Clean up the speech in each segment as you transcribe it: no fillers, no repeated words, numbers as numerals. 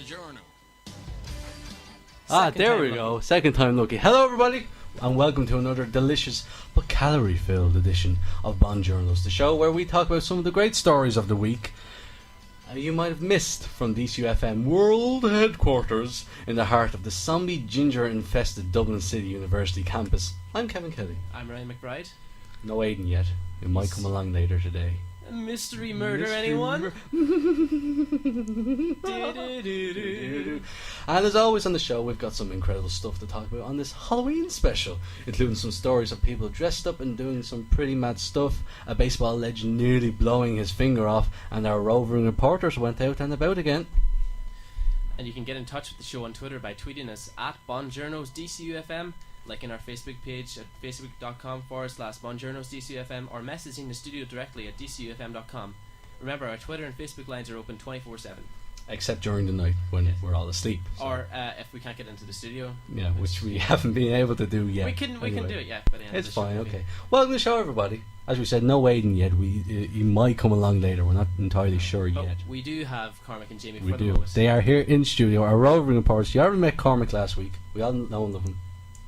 Journos. There we go. Second time lucky. Hello, everybody, and welcome to another delicious but calorie-filled edition of Journos, the show where we talk about some of the great stories of the week you might have missed from DCUFM World Headquarters in the heart of the zombie ginger-infested Dublin City University campus. I'm Kevin Kelly. I'm Ryan McBride. No Aiden yet. It might come along later today. A mystery murder, anyone? And as always on the show, we've got some incredible stuff to talk about on this Halloween special, including some stories of people dressed up and doing some pretty mad stuff, a baseball legend nearly blowing his finger off, and our roving reporters went out and about again. And you can get in touch with the show on Twitter by tweeting us at BonJournosDCUFM, liking our Facebook page at facebook.com/BonJournosDCUFM, or messaging the studio directly at dcufm.com. Remember, our Twitter and Facebook lines are open 24/7. Except during the night when we're all asleep. So. Or if we can't get into the studio. Yeah, which we haven't been able to do yet. We can do it, yeah. By the end it's of the fine, show, okay. Welcome to the show, everybody. As we said, no Aiden yet. He might come along later. We're not entirely sure but yet. we do have Cormac and Jamie We for the do. host. They are here in studio. Our roving reporters. You already met Cormac last week. We all know and love him.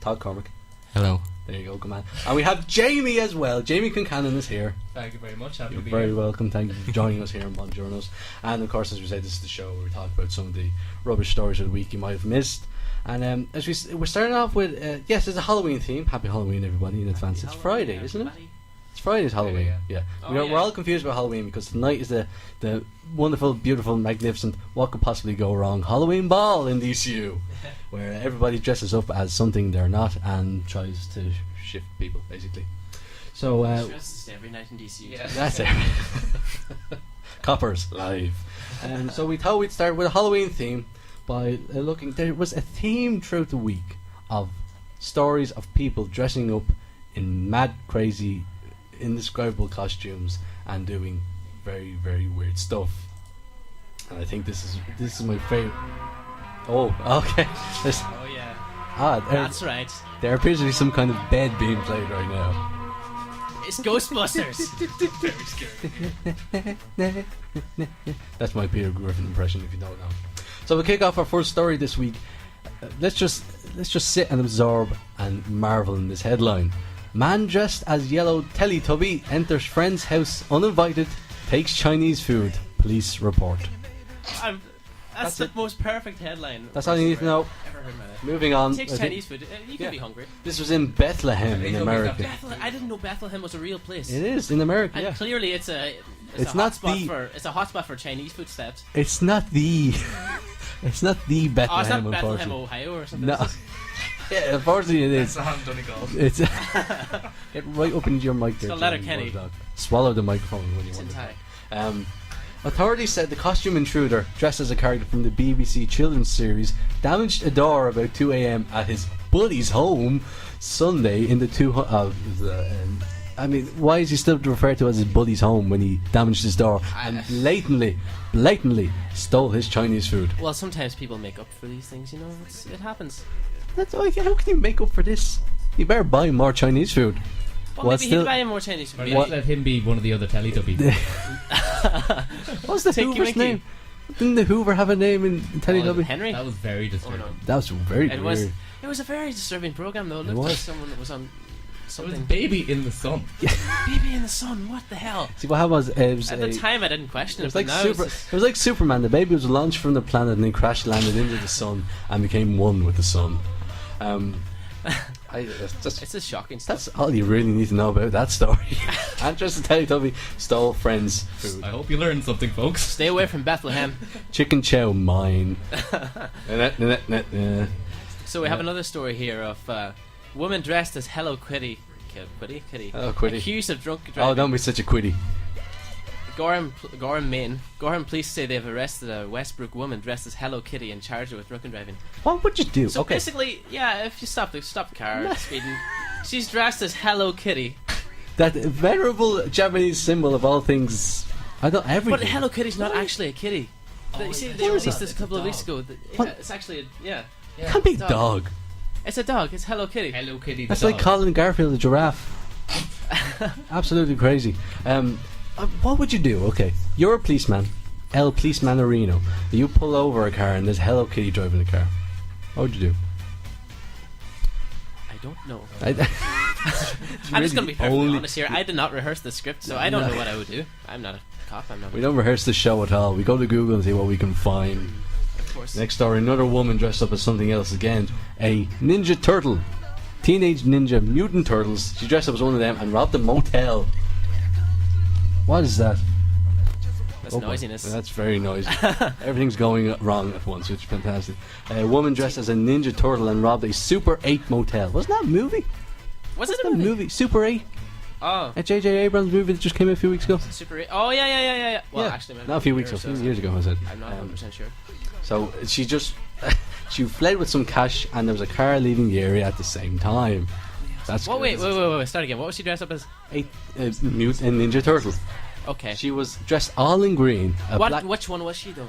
Todd Cormac. Hello. There you go, come on. And we have Jamie as well. Jamie Concannon is here. Thank you very much. Happy You're to be very here. welcome. Thank you for joining us here on Journos. And of course, as we said, this is the show where we talk about some of the rubbish stories of the week you might have missed. And as we're starting off with, yes, it's a Halloween theme. Happy Halloween, everybody, in advance. It's Friday, isn't it? It's Friday's Halloween. Yeah. We're all confused about Halloween because tonight is the wonderful, beautiful, magnificent, what could possibly go wrong Halloween ball in DCU, where everybody dresses up as something they're not and tries to shift people, basically. So Stresses every night in DCU. Yeah. that's it. Coppers live. So we thought we'd start with a Halloween theme by looking. There was a theme throughout the week of stories of people dressing up in mad, crazy, indescribable costumes and doing very, very weird stuff. And I think this is my favourite. Oh, okay. Oh yeah. That's right. There appears to be some kind of bed being played right now. It's Ghostbusters. Very scary. That's my Peter Griffin impression, if you don't know. So we'll kick off our first story this week. Let's just sit and absorb and marvel in this headline. Man dressed as yellow Teletubby enters friend's house uninvited, takes Chinese food. Police report. That's the most perfect headline. That's all you need to know. Ever heard about it. Moving on. Takes Chinese food. You can be hungry. This was in Bethlehem in America. I didn't know Bethlehem was a real place. It is in America. And Yeah. clearly it's a hotspot for Chinese footsteps. It's not the. It's not the Bethlehem. Oh, it's not Bethlehem, unfortunately. Ohio, or something. No. Yeah, unfortunately it is. That's Donegal. It's get right up into your mic there. called Letterkenny. Swallow the microphone when you It's want in it. Thai. Authorities said the costume intruder, dressed as a character from the BBC children's series, damaged a door about 2 a.m. at his buddy's home Sunday in the I mean, why is he still referred to as his buddy's home when he damaged his door and blatantly stole his Chinese food? Well, sometimes people make up for these things, you know. It happens. That's how can you make up for this? You better buy more Chinese food. Well, maybe he'd buy him more Chinese food. Or let him be one of the other Teletubbies. What's the Hoover's name? Didn't the Hoover have a name in Teletubby? Henry? That was very disturbing. Oh, no. That was very It weird. was a very disturbing program, though. It It looked like was. someone that was on It was something. Baby in the Sun. Baby in the sun, what the hell? See what happened was At the time, I didn't question it it, was but like now Super. it's It was like Superman. The baby was launched from the planet and then crash landed into the sun and became one with the sun. it's just shocking stuff. That's all you really need to know about that story. And just to tell you, Toby stole friends' food. I hope you learned something, folks. Stay away from Bethlehem. Chicken chow mine. So we have another story here of woman dressed as Hello Kitty. Kitty. Hello Kitty. Accused of drunk Oh, driving. don't be such a quiddy. Gorham, Maine. Gorham police say they've arrested a Westbrook woman dressed as Hello Kitty and charged her with drunken driving. What would you do? So okay. basically, yeah, if you stop the car speeding, she's dressed as Hello Kitty. That venerable Japanese symbol of all things. Everything. But Hello Kitty's not actually a kitty. You see, they released this a couple of weeks ago. What? It's actually It can't be a dog. It's a dog. It's Hello Kitty. Hello Kitty. That's the like dog. calling Garfield a giraffe. Absolutely crazy. What would you do? Okay, you're a policeman. El Policeman You pull over a car and there's Hello Kitty driving the car. What would you do? I don't know. I'm I'm just going to be perfectly honest here. I did not rehearse the script, so I don't know what I would do. I'm not a cop. We don't rehearse the show at all. We go to Google and see what we can find. Of course. Next story, another woman dressed up as something else again. A Ninja Turtle. Teenage Ninja Mutant Turtles. She dressed up as one of them and robbed a motel. What is that? That's noisiness. That's very noisy. Everything's going wrong at once, which is fantastic. A woman dressed as a Ninja Turtle and robbed a Super 8 motel. Wasn't that a movie? Was it a movie? Super 8? Oh. A J.J. Abrams movie that just came out a few weeks ago. Super 8. Oh, yeah. Well, yeah. Actually, maybe not a few weeks ago, a few years ago, I said. I'm not 100% sure. So she just she fled with some cash, and there was a car leaving the area at the same time. That's wait, start again. What was she dressed up as? A mutant Ninja Turtle. Okay. She was dressed all in green. Which one was she though?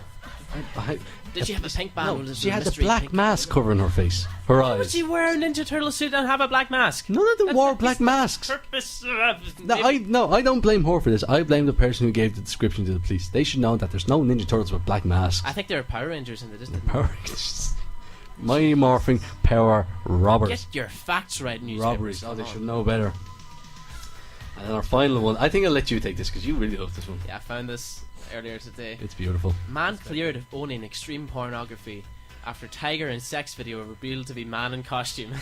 Did she have a pink band? No, she had a black mask covering her face, her eyes. Would she wear a Ninja Turtle suit and have a black mask? None of them wore black masks. Purpose. I don't blame her for this. I blame the person who gave the description to the police. They should know that there's no Ninja Turtles with black masks. I think there were Power Rangers in the Disney. Power Rangers. Mighty Morphing Power Robbers. Get your facts right, newspapers. Robberies. Oh, they should know better. And then our final one. I think I'll let you take this because you really love this one. Yeah, I found this earlier today. It's beautiful. Man cleared of owning extreme pornography after tiger and sex video revealed to be man in costume.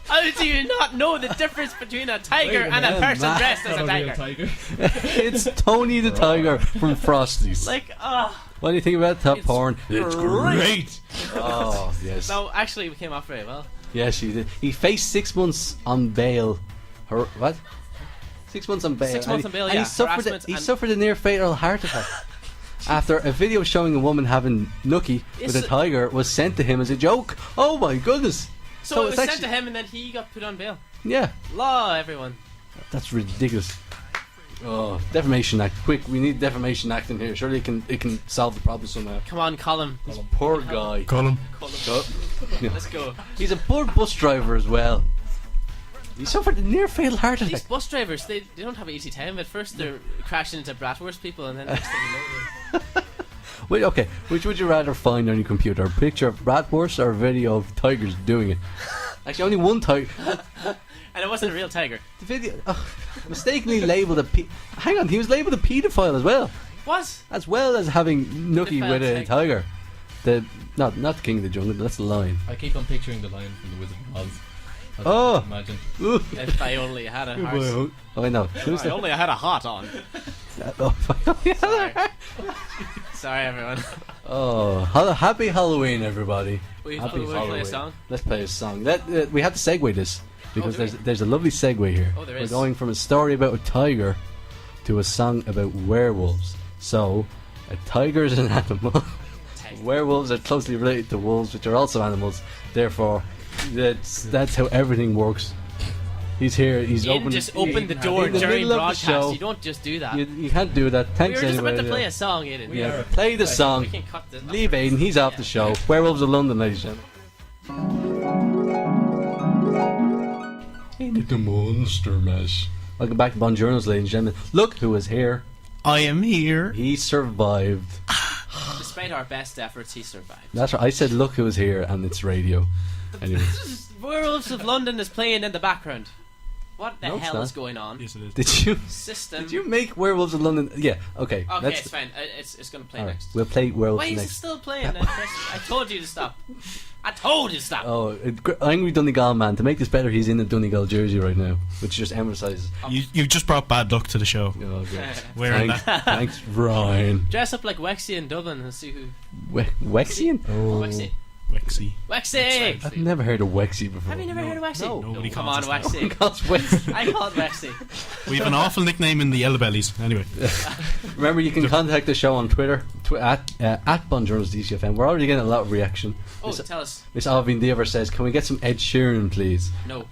How do you not know the difference between a tiger and a person dressed as a tiger? It's Tony the Tiger from Frosties. What do you think about that porn? It's great. Oh, yes. No, actually, we came off very well. Yes, he did. He faced 6 months on bail. What? 6 months on bail. 6 months on bail, and yeah. He suffered a near fatal heart attack after a video showing a woman having nookie with a tiger was sent to him as a joke. Oh my goodness! So it was sent to him, and then he got put on bail. Yeah. Law, everyone. That's ridiculous. Oh, Defamation Act! Quick, we need Defamation Act in here. Surely it can solve the problem somehow. Come on, call him. This poor guy. Call him. Let's go. He's a poor bus driver as well. He suffered a near fatal heart attack. These bus drivers, they don't have an easy time. At first they're crashing into bratwurst people, and then next thing you know. Wait, okay, which would you rather find on your computer? A picture of bratwurst or a video of tigers doing it? Actually, only one tiger. And it wasn't a real tiger. The video mistakenly labelled hang on, he was labelled a paedophile as well. What? As well as having nookie with a tiger. Not the King of the Jungle, that's the lion. I keep on picturing the lion from the Wizard of Oz. Oh! Imagine. If I only had a heart. Oh, I know. If I only had a hat on. Sorry, everyone. Oh, happy Halloween, everybody. Happy Halloween. Play a song? Let's play a song. We have to segue this because there's a lovely segue here. Oh, there is. We're going from a story about a tiger to a song about werewolves. So, a tiger is an animal. Werewolves are closely related to wolves, which are also animals. Therefore, that's how everything works. He's here. He's open. Just open the door during broadcast. You don't just do that. You can't do that. Thanks we were just anyway. about to play a song, Aiden. Yeah, play the song. We can cut this. Leave Aiden. He's off the show. Werewolves of London, ladies and gentlemen. Ain't it a monster mash? Welcome back to Journos, ladies and gentlemen. Look who is here. I am here. He survived. Despite our best efforts, he survived. That's right. I said, look who is here, and it's radio. Anyway. Werewolves of London is playing in the background. What the hell is going on? Yes, it is. Did you make Werewolves of London? Yeah. Okay. Okay, it's fine. It's going to play next. We'll play Werewolves next. Why is it still playing? I told you to stop. I told you to stop. Oh, angry Donegal man. To make this better, he's in a Donegal jersey right now, which just emphasises. You just brought bad luck to the show. Oh, okay. Wearing that. Thanks, Ryan. Dress up like Wexy in Dublin and see who. Wexian? Oh. Wexy. I've never heard of Wexy before. Have you never heard of Wexy? No. Nobody Come on, Wexy. I call it Wexy. We have an awful nickname in the Yellow Bellies. Anyway. Remember, you can contact the show on Twitter at Journos DCFM. We're already getting a lot of reaction. Oh, tell us. Miss Alvin Deaver says, "Can we get some Ed Sheeran, please?" No.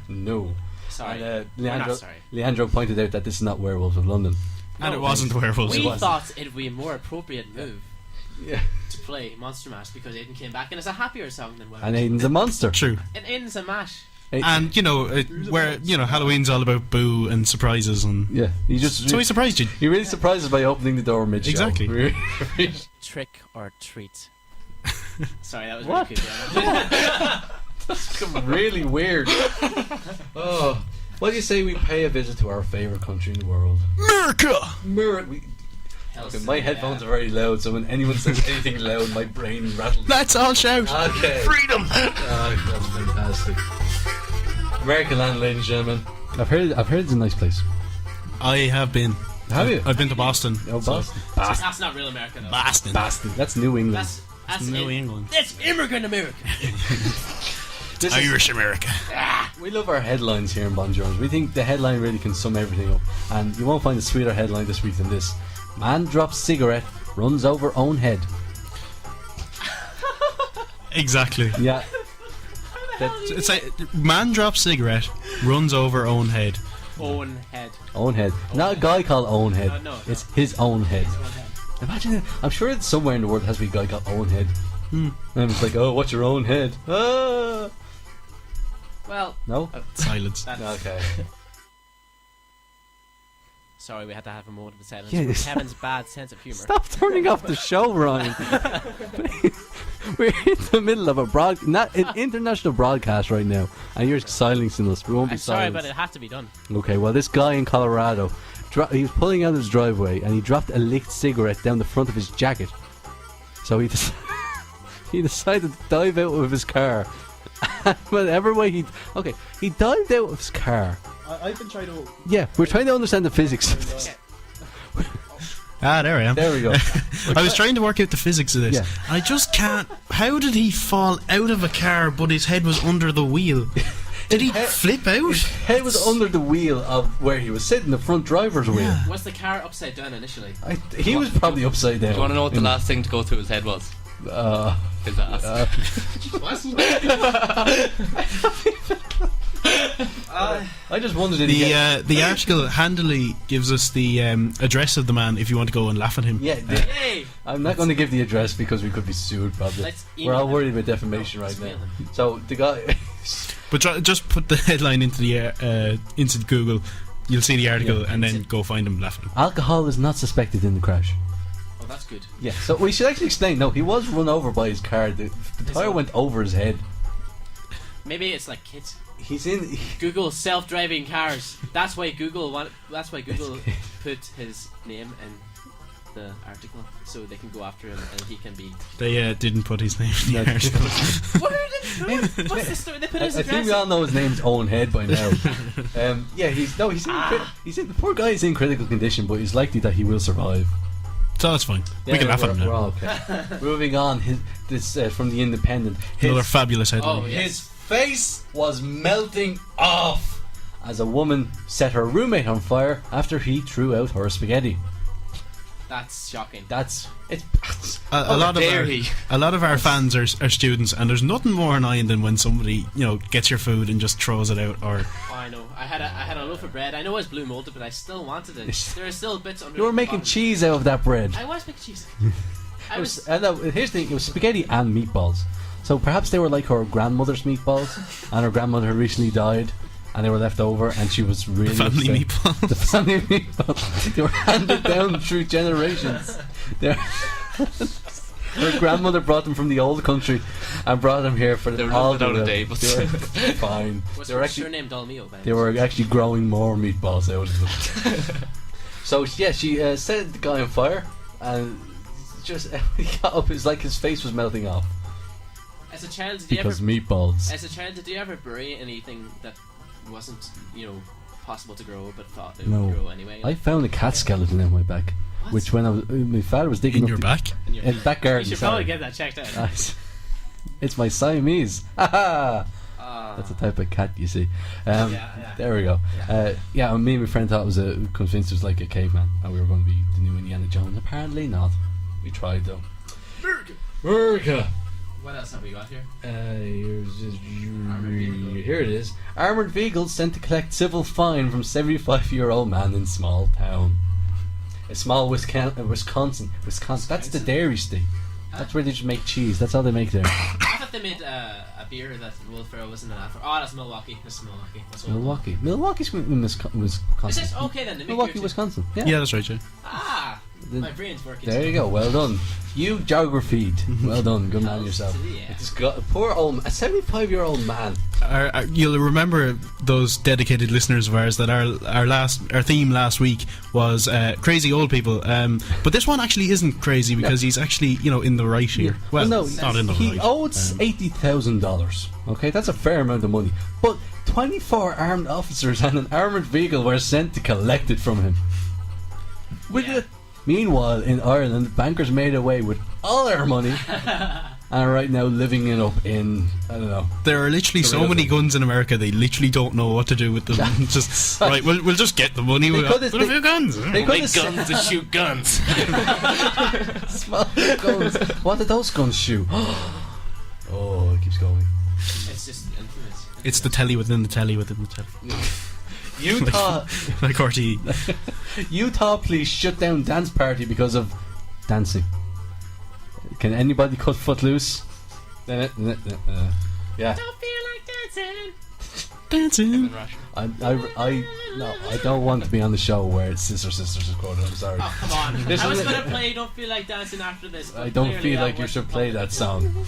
No. Sorry. And, Leandro pointed out that this is not Werewolves of London. And it wasn't Werewolves. We thought it would be a more appropriate move. Yeah. To play Monster Mash because Aiden came back and it's a happier song than Werewolves. And Aiden's a monster. True. And Aiden's a mash. And where Halloween's all about boo and surprises, and Yeah, he surprised you. He really surprised us by opening the door mid-show. Exactly. Trick or treat. Sorry, that was What? really creepy. That's really weird. Oh, what do you say we pay a visit to our favourite country in the world? America! Okay, my headphones are very loud, so when anyone says anything loud, my brain rattles. Let's all shout. Okay. Freedom! That's fantastic. American land, ladies and gentlemen. I've heard it's a nice place. I have been. Have you? I've been to Boston. Oh, Boston. That's not real America, though. Boston. Boston. That's New England. That's New England. That's immigrant America. This is- Irish America. we love our headlines here in Bon Journos. We think the headline really can sum everything up. And you won't find a sweeter headline this week than this. Man drops cigarette, runs over own head. Exactly. Yeah. It's like man drops cigarette, runs over own head. Owen head. Own head. Not a guy called Own Head. No. It's his own head. Owen head. Imagine it. I'm sure it's somewhere in the world has to be a guy called Own Head. And it's like, oh, what's your own head? Ah. Well, No? Silence. that's... Okay. Sorry, we had to have a moment of silence Yeah, for it's- Kevin's bad sense of humour. Stop turning off the show, Ryan. We're in the middle of an international broadcast right now, and you're silencing us. We won't be I'm sorry, silenced. but it had to be done. Okay, well, this guy in Colorado, he was pulling out his driveway, and he dropped a lit cigarette down the front of his jacket. So he he decided to dive out of his car. Whatever way he dived out of his car. I've been trying to. Yeah, we're trying to understand the physics of this. There I am. There we go. I was trying to work out the physics of this. Yeah. I just can't. How did he fall out of a car, but his head was under the wheel? Did he flip out? His head was under the wheel of where he was sitting, the front driver's wheel. Was the car upside down initially? He was probably upside down. Do you want to know what the last thing to go through his head was? His ass. I just wondered did he get... The article handily gives us the address of the man if you want to go and laugh at him. Yeah, Hey! I'm not going to give the address because we could be sued probably. Let's We're all email worried about defamation right let's now. mail him. So the guy... But just put the headline into the into Google. You'll see the article and then go find him laughing. Alcohol is not suspected in the crash. Oh, that's good. Yeah, so we should actually explain. No, he was run over by his car. The tyre went over his head. Maybe it's like kids. He's in... Google self-driving cars. That's why Google put his name in the article so they can go after him and he can be. They didn't put his name in the No. article. What's the story? They put his I think address. we all know his name's Owen Head by now. Yeah, he's in the poor guy is in critical condition, but he's likely that he will survive. So that's fine. Yeah, we can laugh at him we're now. all okay. Moving on, this from the Independent. Another fabulous headline. Oh, yeah. His face was melting off as a woman set her roommate on fire after he threw out her spaghetti. That's shocking. A lot of our fans are students, and there's nothing more annoying than when somebody gets your food and just throws it out. Or Oh, I know. I had a loaf of bread. I know it was blue molded, but I still wanted it. There are still bits under. You were the making bottom. cheese out of that bread. I was making cheese. Here's the thing: it was spaghetti and meatballs. So perhaps they were like her grandmother's meatballs, and her grandmother had recently died, and they were left over, and she was really family upset. meatballs. The family meatballs. They were handed down through generations. Her grandmother brought them from the old country and brought them here for They were all not out the of date, but they were fine. What's They were your actually surname Dolmio? they were actually growing more meatballs out of them. So yeah, she set the guy on fire, and just he got up. It's like his face was melting off As a child, did you because ever? meatballs. As a child, did you ever bury anything that wasn't, possible to grow, but thought it No. would grow anyway? I found a cat skeleton in my back, What? which when my father was digging In up your the, back? In your- in the back garden. You should sorry. probably get that checked out. It's my Siamese. Haha. Ah. That's a type of cat, you see. Yeah. There we go. Yeah, and me and my friend thought it was convinced it was like a caveman, and we were going to be the new Indiana Jones. Apparently not. We tried though. America. What else have we got here? Here it is. Armoured vehicles sent to collect civil fine from 75-year-old man in small town. A small Wisconsin. That's the dairy state. That's where they just make cheese. That's all they make there. I thought if they made a beer that Will Ferrell wasn't an ad for? Oh, that's Milwaukee. That's Milwaukee. That's what Milwaukee. Milwaukee's Wisconsin. Is this okay then? They make Milwaukee, beer too? Wisconsin. Yeah. Yeah, that's right. Yeah. Ah, my brain's working. There you go. Well done. You geography. Well done. Good man yourself. Yeah. It's got a poor old, a 75-year-old man. You'll remember those dedicated listeners of ours that our theme last week was crazy old people. But this one actually isn't crazy because he's actually in the right here. Yeah. Well, no, not in the right. He owes $80,000. Okay, that's a fair amount of money. But 24 armed officers and an armoured vehicle were sent to collect it from him. Meanwhile, in Ireland, bankers made away with all their money and are right now living it up in, I don't know. There are literally so many guns in America, they literally don't know what to do with them. Just right, we'll just get the money. We'll have a few guns. They Make guns to shoot guns. Small guns. What did those guns shoot? Oh, it keeps going. It's just infamous. It's the telly within the telly within the telly. Utah, like RTE. Utah police shut down dance party because of dancing. Can anybody cut Footloose? Yeah. Don't feel like dancing. Dancing. I don't want to be on the show where Sisters is quoted. I'm sorry. Oh, come on. I was going to play Don't Feel Like Dancing after this. I don't feel like you should play that song.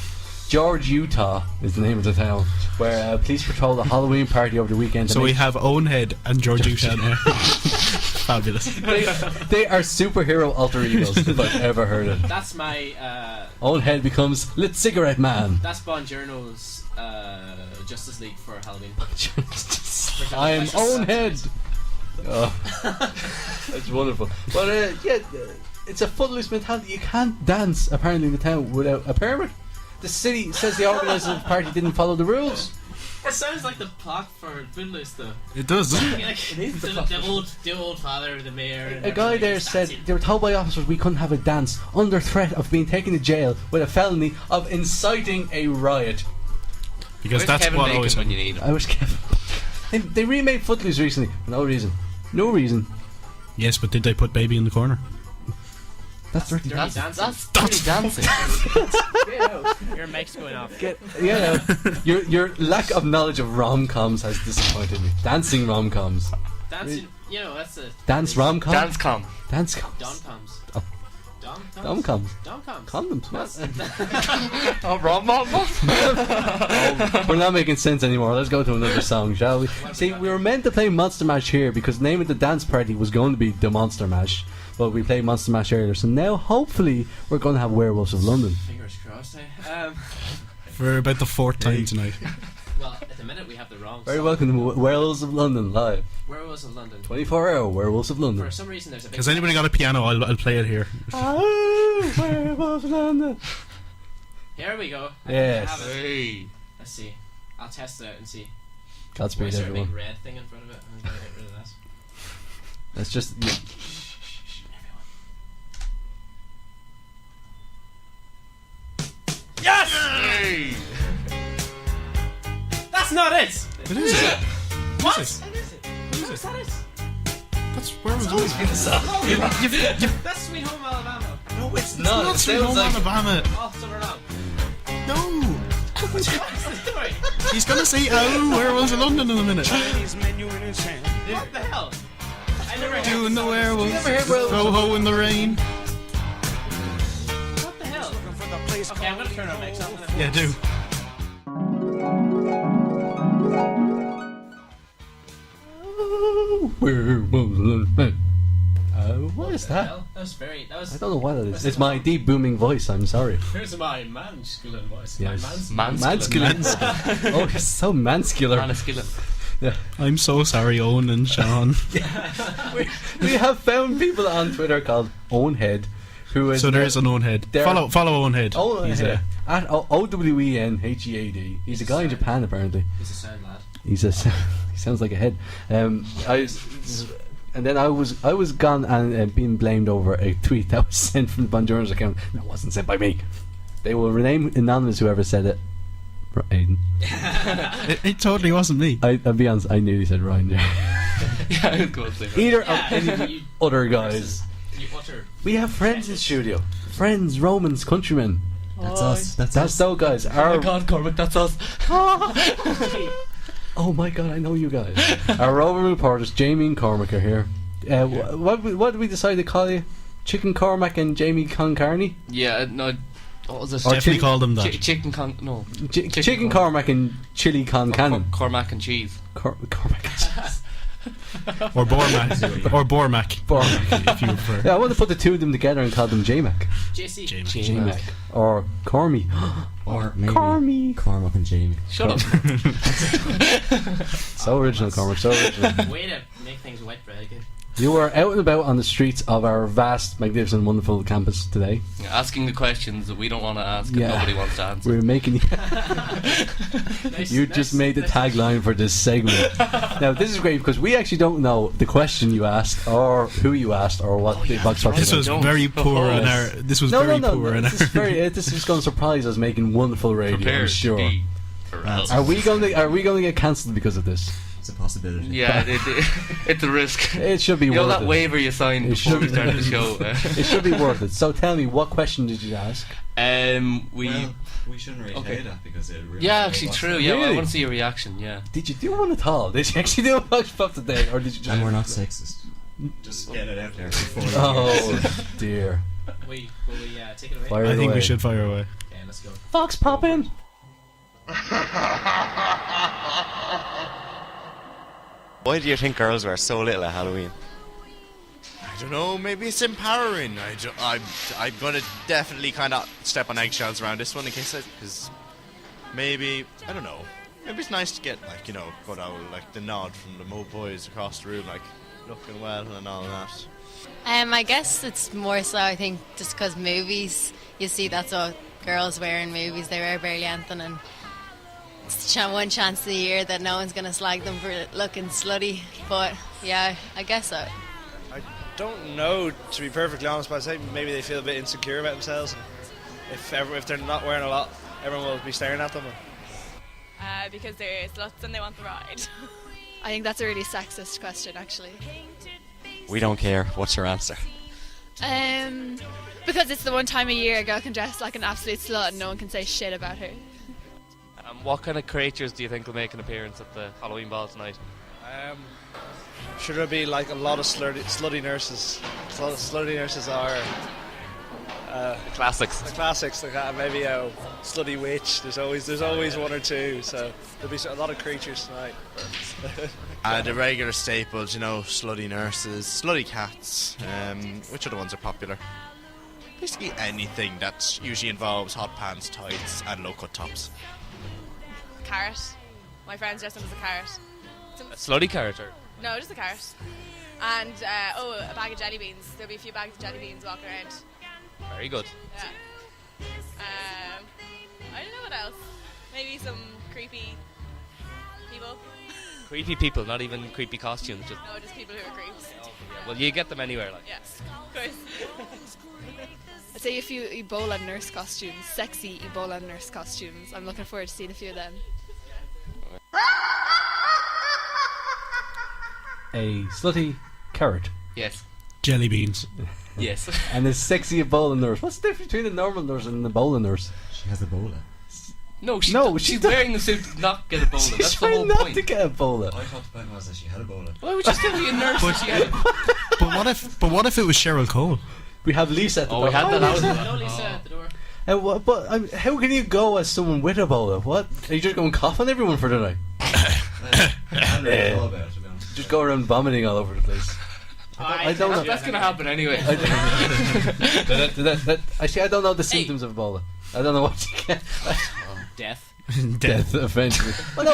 George, Utah is the name of the town where police patrolled a Halloween party over the weekend. So we have Owen Head and George Utah now. Fabulous. They are superhero alter egos if I've ever heard it. That's my Owen Head becomes Lit Cigarette Man. that's Journos Justice League for Halloween. I am Owen Head. Oh, that's wonderful. But it's a Footloose mentality. You can't dance apparently in the town without a permit. The city says the organisers of the party didn't follow the rules. It sounds like the plot for Footloose, though. It does, doesn't it? Like, It is the old father, the mayor. And a guy everybody there just said dancing. they were told by officers we couldn't have a dance under threat of being taken to jail with a felony of inciting a riot. Because Where's that's Kevin what Bacon always when you need him? I was Kevin. They remade Footloose recently for no reason. No reason. Yes, but did they put Baby in the corner? That's dirty. Dirty dancing. That's dirty dancing. Your mic's going off. Your lack of knowledge of rom-coms has disappointed me. Dancing rom-coms. Dancing, that's a... Dance rom-com? Dance com. Dance coms. Dom-coms. Oh. Dom-coms? Dom-coms. Dom-coms. Condoms. Oh, rom We're not making sense anymore. Let's go to another song, shall we? See, we were meant to play Monster Mash here because the name of the dance party was going to be the Monster Mash. But we played Monster Mash earlier, so now hopefully we're going to have Werewolves of London. Fingers crossed, For about the fourth time tonight. Well, at the minute we have the wrong Very song. welcome to Werewolves of London live. Werewolves of London. 24-hour Werewolves of London. For some reason there's a big... Has anybody got a piano? I'll play it here. Oh, Werewolves of London. Here we go. Yes. I have it. Hey. Let's see. I'll test it out and see. Godspeed, Is there a big everyone. red thing in front of it? I'm going to get rid of that. That's just... Yes! Hey. That's not it! It is it. What? Is That is it. How is that it? That's where was always been the song. That's Sweet Home Alabama. No, it's Not not. It Sweet sounds Home like... Alabama. Oh, so we're wrong. No. What's the story? He's gonna say, "Oh, Werewolves of London" in a minute. What the hell? I never heard Doing the song. werewolves. never heard Werewolves? Ho ho in the rain. What the hell? Okay, I'm gonna turn on mix. Yeah, do. Werewolves of London. What is that? That was very... That was... I don't know what it is. It's my deep booming voice. I'm sorry. Here's my masculine voice. Yes. My Mansculin. Oh, you're so manscular. Yeah. I'm so sorry, Owen and Sean. We have found people on Twitter called Owen Head, who is So there is an Owen Head. There- Follow Owen Head. Owen He's Head at Owenhead. He's a guy in Japan apparently. He's a sound lad. He sounds like a head. And then I was gone and being blamed over a tweet that was sent from the Journos account that wasn't sent by me. They will rename anonymous whoever said it. Aiden. It totally wasn't me. I'll be honest, I nearly said Ryan there. Yeah, I was going to say that. Either Yeah, of any you other guys. You utter... We have friends in studio. Friends, Romans, countrymen. That's us. That's That's us. so, guys. Oh my god, Cormac, that's us. Oh my god, I know you guys. Our roving reporters, Jamie and Cormac, are here. What did we decide to call you? Chicken Cormac and Jamie Concarney? Yeah, no. What was it? Or Definitely called them that. Chicken con. No. Chicken Cormac and Chili Concannon. Cormac and cheese. Cormac and cheese. Or Bormac. Or Bormac. Bormac. If you prefer. Yeah, I want to put the two of them together and call them J-Mac. JC. J-Mac. Or Cormy. Or maybe Cormy. Cormac and Jamie. Shut up. So original, Cormac, so original. Way to make things wet, Brad. You were out and about on the streets of our vast, magnificent, wonderful campus today. Asking the questions that we don't want to ask Yeah. and nobody wants to answer. We're making... Nice, You just made the tagline for this segment. Now, this is great because we actually don't know the question you asked, or who you asked, or what the box office. This was don't. very poor in our. This was very poor in our. This is going to surprise us, making wonderful radio. Prepared I'm sure. to be aroused. Are we going to get cancelled because of this? It's a possibility. Yeah, it's a risk. It should be You know worth that it. waiver you signed It before we should- started the show? It should be worth it. So tell me, what question did you ask? We. Well, we shouldn't really Okay. say that because it really. Yeah, actually, true. Yeah, well, I Really? want to see your reaction. Yeah. Did you do one at all? Did you actually do a box pop today, or did you just? And we're not sexist. Just get it out there before. Oh dear! Will we take it away? Fire I it think away. we should fire away. Okay, let's go. Fox popping. Why do you think girls wear so little at Halloween? I don't know, maybe it's empowering. I'm gonna definitely kind of step on eggshells around this one in case because maybe, I don't know, maybe it's nice to get, like, you know, got out, like, the nod from the Mo boys across the room, like, looking well and all that. I guess it's more so, I think, just because movies, you see that's what girls wear in movies. They wear barely anything, and it's one chance a year that no one's going to slag them for looking slutty. But yeah, I guess so. I don't know, to be perfectly honest, but I'd say maybe they feel a bit insecure about themselves. And if they're not wearing a lot, everyone will be staring at them. Because they're sluts and they want the ride. I think that's a really sexist question, actually. We don't care. What's your answer? Because it's the one time a year a girl can dress like an absolute slut and no one can say shit about her. What kind of creatures do you think will make an appearance at the Halloween ball tonight? Should there be like a lot of slutty nurses? Slutty nurses are Classics. the classics. Like maybe a slutty witch. There's always one or two. So there'll be a lot of creatures tonight. The regular staples, you know, slutty nurses, slutty cats, which other ones are popular? Basically anything that usually involves hot pants, tights, and low-cut tops. Carrot. My friends dress him as a carrot. A slutty character. No, just a carrot. And a bag of jelly beans. There'll be a few bags of jelly beans walking around. Very good. Yeah. I don't know what else. Maybe some creepy people. Creepy people, not even creepy costumes. Just No, just people who are creeps. well, you get them anywhere. Like. Yeah, of course. I'd say a few Ebola nurse costumes, sexy Ebola nurse costumes. I'm looking forward to seeing a few of them. A slutty carrot Yes. Jelly beans. Yes. and a sexy Ebola nurse. What's the difference between a normal nurse and an Ebola nurse? She has Ebola. No, No, she's she wearing the suit to not get Ebola. She's That's the whole trying not point. to get Ebola. I thought the point was that she had Ebola. Why would you still be a nurse? if she had- But what if it was Cheryl Cole? We have Lisa at the Oh, door. we had Hi, that. Lisa. No, Lisa at the door. How can you go as someone with Ebola? What? Are you just going to cough on everyone for the night? I hadn't really thought about it, to be honest. Just go around vomiting all over the place. I don't know. That's gonna happen anyway. Actually, I don't know the symptoms of Ebola. I don't know what you get. Death. Death eventually. Well, no,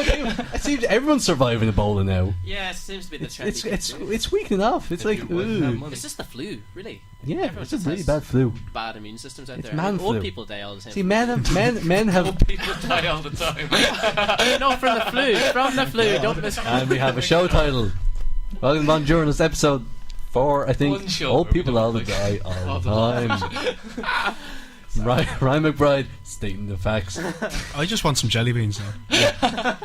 it seems everyone's surviving Ebola now. Yeah, it seems to be the trend. It's weakening off. It's like, ooh. It's just the flu, really. Yeah, Everyone it's a just really has bad flu. Bad immune systems out It's there. man Old flu. people die all the time. See, men have, People die all the time. no, from the flu. From the flu. Don't miss. and we have a show title. Welcome to Journos episode 4, I think. One show. Old people all the die all the time. Ryan McBride stating the facts. I just want some jelly beans now.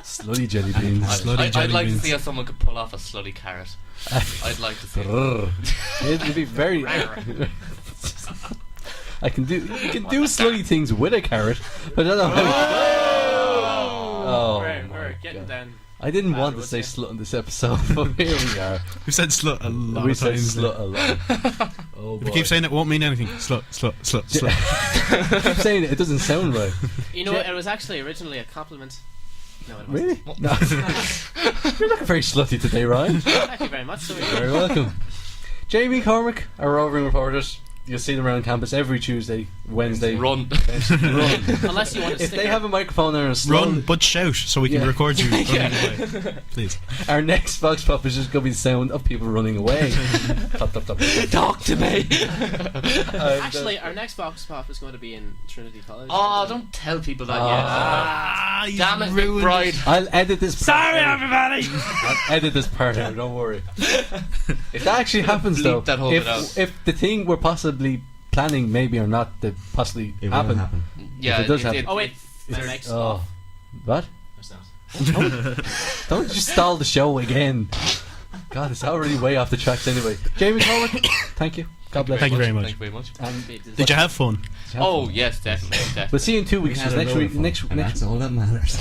Slutty jelly beans. Slutty I'd jelly like to beans. see how someone could pull off a slutty carrot. I'd like to see it. It would be very. I can do. You can do slutty things with a carrot, but I don't know how. We're getting down. I didn't want to say slut in this episode, but here we are. We've said slut a lot We of said times. slut a lot. Oh, If you keep saying it, won't mean anything. Slut. keep saying it doesn't sound right. You know, it was actually originally a compliment. No, it wasn't. Really? No. You're looking very slutty today, Ryan. Thank you very much. So You're very welcome. Jamie Cormack, our roving reporters. You'll see them around campus every Tuesday, Wednesday. Run. Run. Unless you want to If they have a microphone and a slow Run, but shout, so we can record you running away. Please. Our next Vox Pop is just going to be the sound of people running away. Top. Talk to me. Actually, our next Vox Pop is going to be in Trinity College. Oh, don't tell people that yet. Damn it, ruined McBride. I'll edit this part. Sorry, everybody. I'll edit this part out, don't worry. If that actually happens though, Bleep that whole bit out. if the thing we're possibly planning maybe or not to possibly It will happen. happen. Yeah, If it does happen. Oh wait, It's- our next. Oh. What? That's not. Don't just stall the show again. God, it's already way off the tracks anyway. Jamie Cormack, thank you. God bless. Thank you very much. Thank you very much. And Did you have fun? Oh, yes, definitely. we'll see you in 2 weeks. 'Cause next week, And that's all that matters.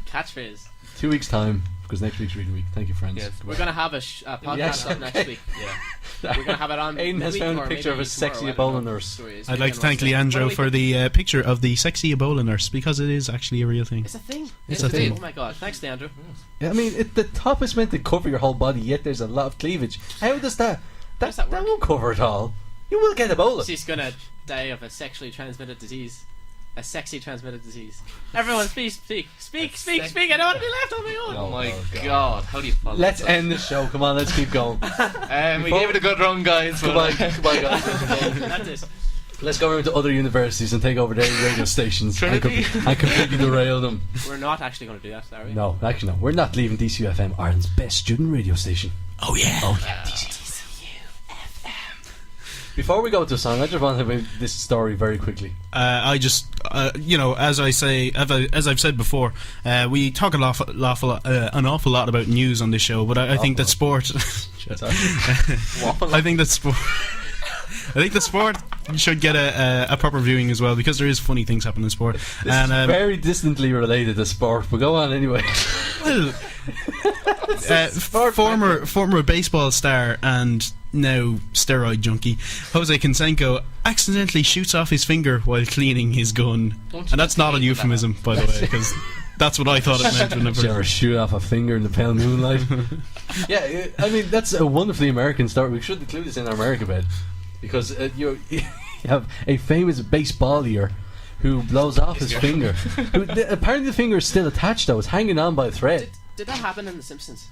Catchphrase. 2 weeks time. Because next week's reading week. Thank you, friends. Yes. We're gonna have a podcast Yes, up next okay. week. Yeah, we're gonna have it on. Aidan has week found a or picture of maybe a sexy tomorrow, I Ebola don't know. nurse. Story is I'd like to weekend thank Wednesday. Leandro What do for we the picture of the sexy Ebola nurse, because it is actually a real thing. It's a thing. It's a thing. Oh my god! Thanks, Leandro. I mean, the top is meant to cover your whole body, yet there's a lot of cleavage. How does that? does that work? won't cover it all. You will get Ebola. She's gonna die of a sexually transmitted disease. A sexy transmitted disease. Everyone, speak. I don't want to be left on my own. Oh my god, how do you follow Let's that? end the show. Come on, let's keep going. We gave it a good run, guys. Goodbye, guys. That's it. Let's go around to other universities and take over their radio stations and Trinity? completely derail them. We're not actually going to do that, are we? No, actually no. We're not leaving DCUFM, Ireland's best student radio station. Oh yeah. Before we go to a song, I just want to make this story very quickly. I just, as I've said before, we talk an awful lot about news on this show, but I think that sport. I think that sport. I think the sport should get a proper viewing as well, because there is funny things happening in sport. This is very distantly related to sport, but go on anyway. Well, former baseball star and now steroid junkie Jose Canseco accidentally shoots off his finger while cleaning his gun, and that's not a euphemism, by the way, because that's what I thought it meant when I Did you ever first. shoot off a finger in the pale moonlight? Yeah, I mean, that's a wonderfully American story. We should include this in our America bed, because you have a famous baseballier who blows off his finger. Apparently the finger is still attached though, it's hanging on by a thread. Did that happen in The Simpsons?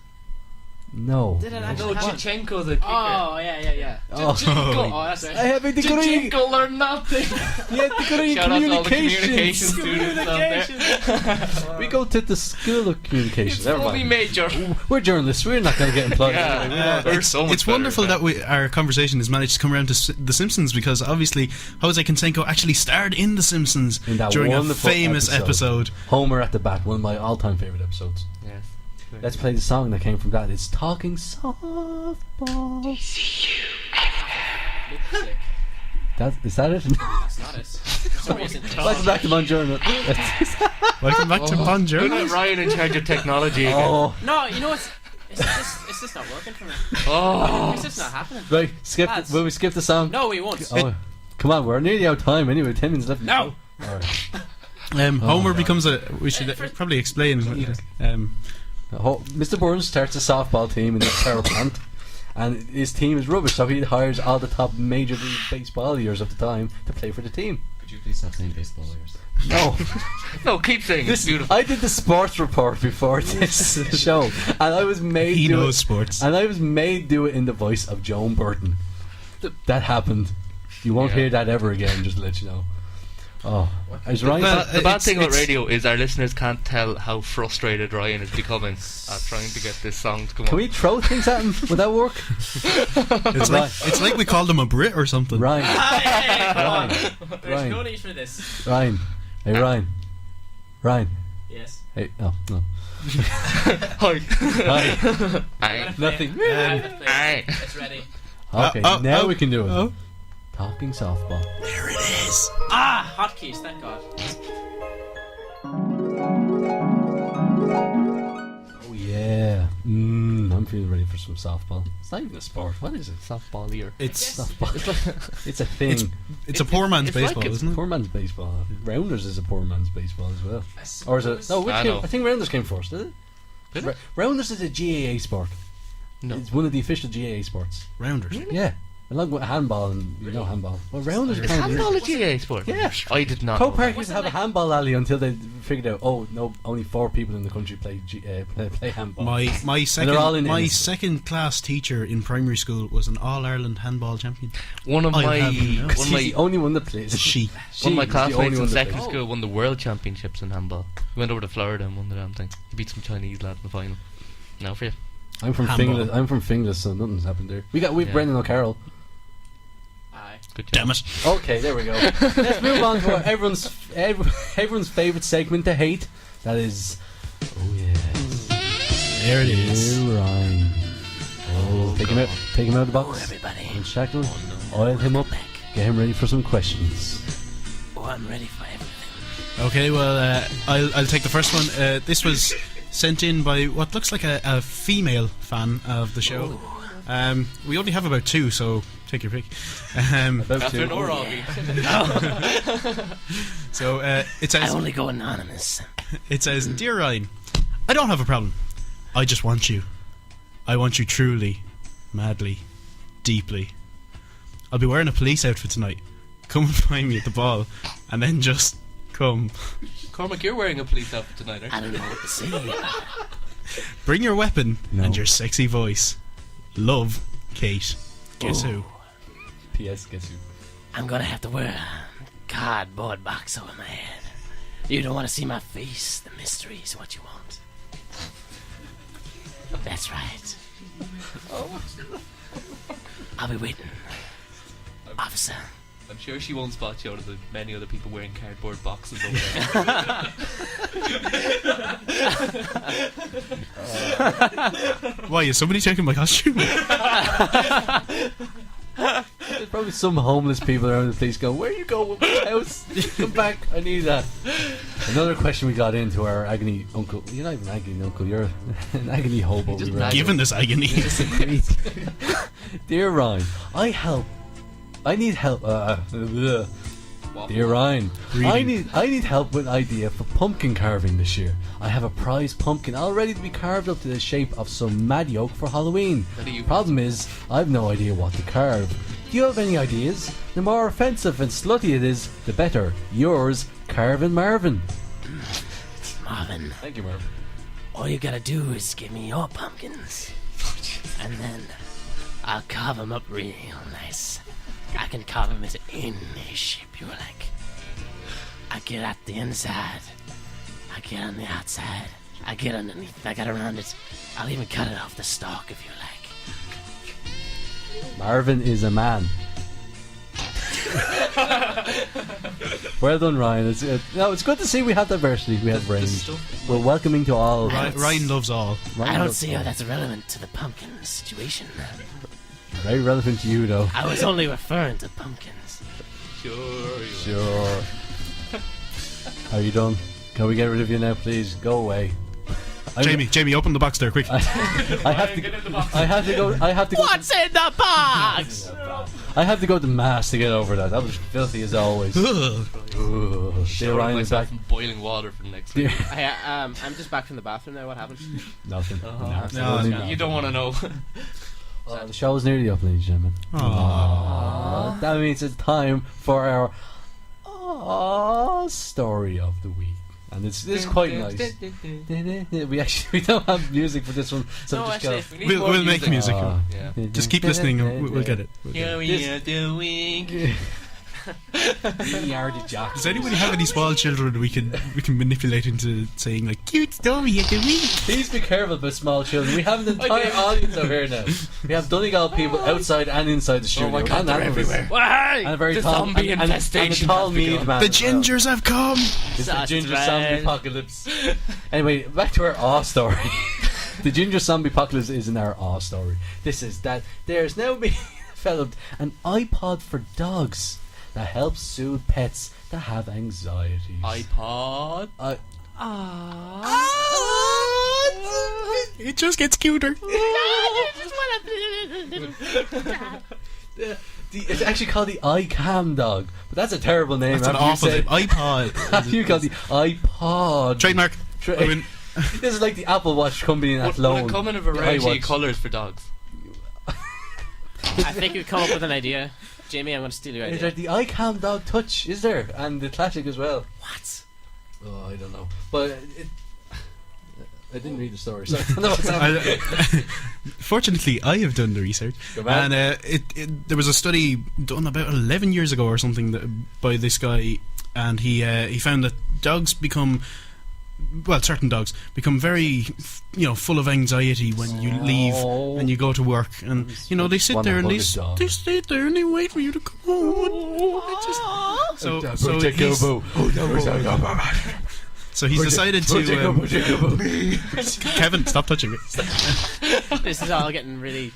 No. Did it actually No, happen? Chichenko the kicker. Oh, yeah. Oh. Oh, that's right. I have a degree. Chichenko learned nothing. Yeah, degree in Shout out to all the communications. communication students out there. We go to the school of communications. It's Never only mind. major. We're journalists. We're not going to get employed. Yeah. anyway. We're not- We're so much It's better wonderful at that our conversation has managed to come around to The Simpsons, because obviously Jose Canseco actually starred in The Simpsons In that during a wonderful famous episode. Homer at the Bat, one of my all-time favorite episodes. Yes. Let's play the song that came from that. It's Talking Softball. Lipstick. Is that it? That's not it. For some reason. Welcome back to Bonjourno. Welcome back to Bon Good Journos. at Ryan in charge of technology again. Oh, No, you know what's... It's just not working for me. Oh. It's just not happening. right. Lads. Will we skip the song? No, we won't. Oh, come on, we're nearly out of time anyway. 10 minutes left. No. All right. Homer becomes a. We should probably explain. Mr. Burns starts a softball team in the power plant, and his team is rubbish. So he hires all the top major league baseballers of the time to play for the team. Could you please stop saying baseballers? No. No, keep saying it's beautiful. I did the sports report before this show, and I was made He do knows it, sports. and I was made do it in the voice of Joan Burton. That happened. You won't hear that ever again. Just to let you know. Oh, I was right. Well, The bad it's- thing about it's- radio is our listeners can't tell how frustrated Ryan is becoming at trying to get this song to come Can on. we throw things at him? Would that work? It's like we called him a Brit or something. Ryan. Hey, come on. Ryan. There's Ryan. no need for this. Ryan. Hey, Ryan. Ryan. Yes. Hey, no. Hi. Hi. Aye. Nothing. It's ready. Okay, now we can do it. Oh. Talking softball. There it is. Ah, hotkeys, thank God. Oh yeah. I'm feeling ready for some softball. It's not even a sport. What is it? Softball ear. It's Softball. It's a thing. it's a poor man's it's like baseball, it's isn't it? Poor man's baseball. Rounders is a poor man's baseball as well. Or is it? No, which I came, know. I think Rounders came first, did it? Did it? Rounders is a GAA sport. No. It's one of the official GAA sports. Rounders. Yeah. Along with handball and handball. Well, Rounders are Is kind of handball a GA sport? Yeah. I did not. Co know that. Park used to have a handball alley until they figured out, oh no, only 4 people in the country play handball. My they're all in my it. second class teacher in primary school was an All Ireland handball champion. One of I my have no- one of She's my the only one that plays. She. one of my She's the only classmates in one that secondary plays. school won the world championships in handball. He went over to Florida and won the damn thing. He beat some Chinese lad in the final. Now for you. I'm from Handball. Finglas, so nothing's happened there. We've Yeah. Brendan O'Carroll. Aye. Good job. Damn it. Okay, there we go. Let's move on to everyone's favourite segment to hate. That is, oh yeah, There it is. Ryan. Oh, take him out of the box. Oh, everybody. Unshackle him, oil him up, get him ready for some questions. Oh, I'm ready for everything. Okay, well, I'll take the first one. This was sent in by what looks like a female fan of the show. We only have about 2, so take your pick. About Catherine to. or Robbie. So it I says, only go anonymous. Dear Ryan, I don't have a problem. I just want you. I want you truly, madly, deeply. I'll be wearing a police outfit tonight. Come and find me at the ball, and then just come. Cormac, you're wearing a police outfit tonight, aren't I you? don't know what to say. Bring your weapon No. and your sexy voice. Love, Kate. Guess who? P.S. Guess who? I'm gonna have to wear a cardboard box over my head. You don't want to see my face. The mystery is what you want. That's right. I'll be waiting. Officer. I'm sure she won't spot you out of the many other people wearing cardboard boxes over there. Why, is somebody taking my costume? There's probably some homeless people around the place going, where you going with my house? Come back, I need that. Another question we got into our agony uncle. You're not even an agony uncle, you're an agony hobo. Just we were Given this agony. Dear Ryan, I need help. Dear Ryan, Reading. I need help with an idea for pumpkin carving this year. I have a prize pumpkin all ready to be carved up to the shape of some mad yolk for Halloween. What are you- Problem is, I've no idea what to carve. Do you have any ideas? The more offensive and slutty it is, the better. Yours, Carvin Marvin. Marvin, Thank you, Marvin. all you gotta do is give me your pumpkins. And then I'll carve them up real nice. I can carve them into any shape you like. I get at the inside. I get on the outside. I get underneath. I get around it. I'll even cut it off the stalk if you like. Marvin is a man. Well done, Ryan. It's good to see we have diversity. We have range. We're welcoming to all. Ryan loves all. I don't see how that's relevant to the pumpkin situation. Very relevant to you, though. I was only referring to pumpkins. Sure. Are you done? Can we get rid of you now, please? Go away. Jamie, open the box there, quick. I have to go. What's in the box? I have to go to mass to get over that. That was filthy as always. Ugh. Dear Showering Ryan is back. myself in boiling water for the next week. I'm just back from the bathroom now. What happened? Nothing. No, You don't want to know. The show is nearly up, ladies and gentlemen. Aww. That means it's time for our story of the week, and it's quite nice. We don't have music for this one, so No, just actually, go. we need more We'll make music. Yeah. Just keep listening and we'll get it. Here we are doing. We are the jocks. Does anybody have any small children we can manipulate into saying like cute story of the week? Please be careful about small children. We have an entire audience over here now. We have Donegal people outside and inside the studio. Oh my God, and they're animals. everywhere. Why? And a very The tall zombie and a infestation tall has mead begun. man. The as well. gingers have come. It's the That's ginger right. zombie apocalypse. Anyway, back to our awe story. The ginger zombie apocalypse is in our awe story. This is that there's now been developed an iPod for dogs that helps soothe pets that have anxieties. iPod. It just gets cuter. It's actually called the iCam dog, but that's a terrible name. That's an awful name. iPod. You call the iPod Trademark. Owen. This is like the Apple Watch company in Would loan. it come in a variety of colours for dogs? I think we've come up with an idea. Jamie, I'm going to steal your Is idea. there the iCam dog touch? Is there? And the classic as well. What? Oh, I don't know. But I didn't read the story, so I don't know what's happening. Fortunately, I have done the research, Go back. and there was a study done about 11 years ago or something by this guy, and he found that dogs become, well, certain dogs become very, full of anxiety when you leave and you go to work, and they sit there and they sit there and they wait for you to come home. So he's decided to. Kevin, stop touching me. This is all getting really.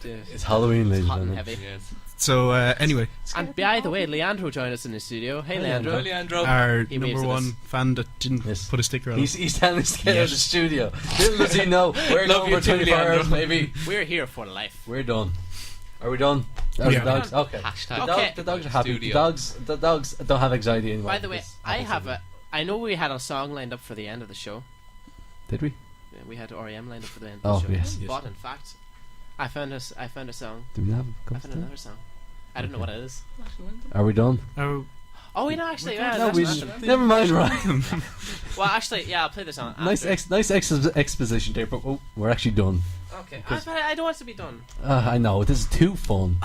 It's Halloween, ladies hot and and gentlemen. heavy. So anyway, And by the way, Leandro joined us in the studio. Hey, Leandro. Hi, Leandro. our He waves number at one us. fan that didn't put a sticker on. He's telling us to get out of the Yes. studio. Little does he know, we're Love going you for too, 24 hours, Leandro. maybe. We're here for life. We're done. Are we done? Are We the are. dogs? Okay. Hashtag. Okay. The dogs are happy. Studio. The dogs don't have anxiety anymore. By the way, I know we had a song lined up for the end of the show. Did we? Yeah, we had REM lined up for the end of the show. Yes. But in fact, I found a song. Do we have I found another song. I don't know what it is. Are we done? Oh, we know actually. Yeah, No, that's we nothing. never mind, Ryan. Well, actually, yeah, I'll play the song. nice exposition there, but we're actually done. Okay. But I don't want to be done. I know, this is too fun.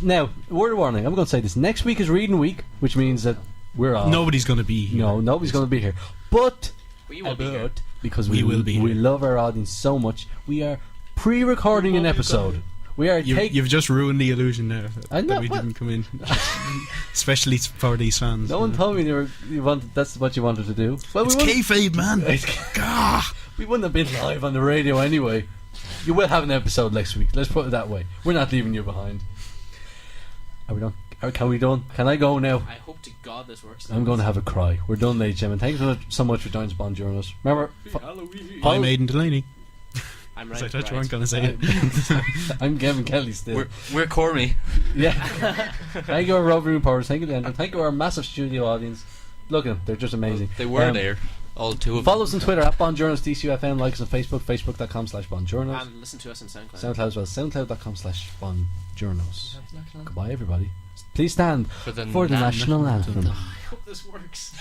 Now, word of warning, I'm going to say this. Next week is reading week, which means that we're off. Nobody's going to be here. No, nobody's going to be here. But We will be here. because We will be we here. love our audience so much, we are pre-recording an episode. We are You've just ruined the illusion there I know, that we what? didn't come in, especially for these fans. No one told me that's what you wanted to do. Well, It's kayfabe, man. We wouldn't have been live on the radio anyway. You will have an episode next week. Let's put it that way. We're not leaving you behind. Are we done? Can we done? Can I go now? I hope to God this works. I'm going to have a cry. We're done, ladies and gentlemen. Thank you so much for joining us on Journos. Remember, I'm Aidan Delaney. I'm I right. thought you weren't going to say it. I'm Kevin Kelly still. We're Cormy. Yeah. Thank you, our roving reporters. Thank you, Leandro. Thank you, our massive studio audience. Look at them. They're just amazing. They were there. All two of Follow them. us on Twitter at BonJournos DCUFM. Like us on Facebook, facebook.com/BonJournos. And listen to us on SoundCloud. SoundCloud as well, soundcloud.com/BonJournos. Goodbye, everybody. Please stand For the national anthem. I hope this works.